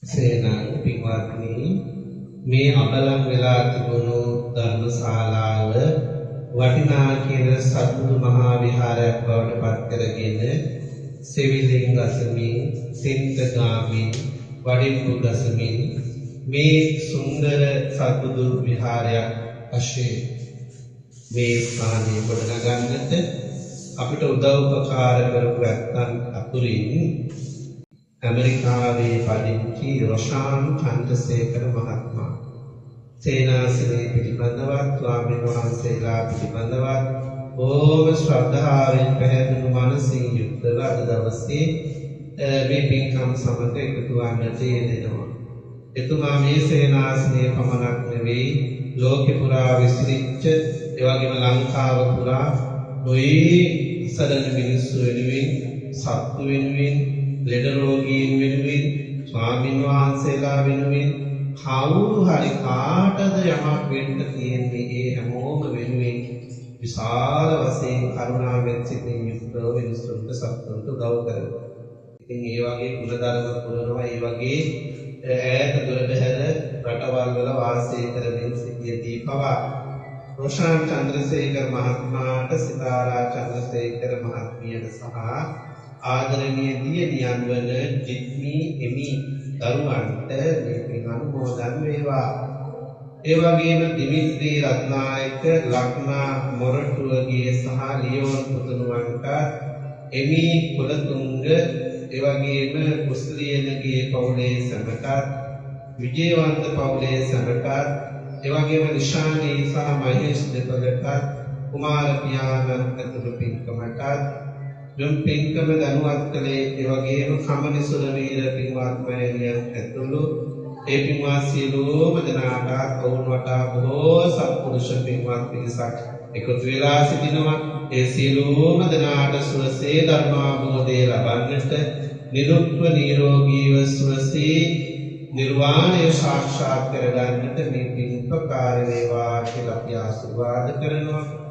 සේනාංග පින්වත්නි මේ අපලං වෙලා තිබුණු ධර්මශාලාව වටිනා කියන සත්බුදු මහා විහාරයක් බවට පත් කරගෙන සෙවිලින් ගසමින් සින්තගාමින් වඩින්පු ගසමින් මේ සුන්දර සත්බුදු විහාරයක් වශයෙන් මේ ස්ථානයේ ගොඩනගන්නට අපිට උදව් උපකාර කරපු ඇත්තන් අතුරින් ඇමරිකාවේ පදිංචි රොෂාන් චන්ද්‍රසේකර මහත්මයා සේනාසනේ පිළිබඳවත් ස්වාමීන් වහන්සේලා පිළිබඳවත් ඕම ශ්‍රද්ධාවෙන් පැහැදුණු මනසින් යුක්තව අද දවසේ මේ පින්කම් සමග එකතු වන්නට යෙදෙනවා. එතුමා මේ සේනාසනේ පමණක් නෙවෙයි ලෝකෙ පුරා විසිරිච්ච එවැගේම ලංකාව පුරා නොයේ සරල මිනිස්සු වෙනුවෙන් සත්තු වෙනුවෙන් ලෙඩ රෝගීන් වෙනුවෙන් ස්වාමීන් වහන්සේලා වෙනුවෙන් කවුරු හරි කාටද යමක් වෙන්න තියෙන්නේ ඒ හැමෝම වෙනුවෙන් විශාල වශයෙන් කරුණාවෙන් සිටින යුක්තව මිනිසුන්ට සත්තුන්ට උදව් කරනවා. ඉතින් ඒ වගේ කුලධර්ම පුරනවා ඒ වගේ ඈත දුර බැහැර රටවල් වල වාසය කරමින් සිටියදී පවා රොෂාන් චන්ද්‍රසේකර මහත්මයාට සිතාරා චන්ද්‍රසේකර මහත්මියට සහ ආදරණීය දියණියන් වන ජිත්මි එමි දරුවන්ට මේ පින් අනුමෝදන් වේවා. ඒ වගේම දිමිත්‍රි රත්නායක ලක්නා මොරටුවගේ සහ ලියෝන් පුතුණුවන්ට එමි කුලතුංග ඒ වගේම කුස්ලියනගේ පවුලේ සමටත් විජේවන්ත පවුලේ සමටත් ඒ වගේම නිශානී සහ මහේෂ් දෙපළටත් කුමාර පියාණන් ඇතුළු පින්කමටත් යම් පින්කම දනුවත් කළේ ඒ වගේම කමනිසුර වීර පින්වත් මෑණියන් ඇතුළු ඒ පින්වත් සියලුම දෙනාට කවුරු වටා බොහෝ සත්පුරුෂ පින්වත් පිරිසක් එකතු වෙලා සිටිනවා. ඒ සියලුම දෙනාට සුවසේ ධර්මාභෝධය ලබන්නට නිරුක්ව නිරෝගීව සුවසේ නිර්වාණය සාක්ෂාත් කරගන්නට මේ පින් උපකාර වේවා කියලා අපි ආශිර්වාද කරනවා.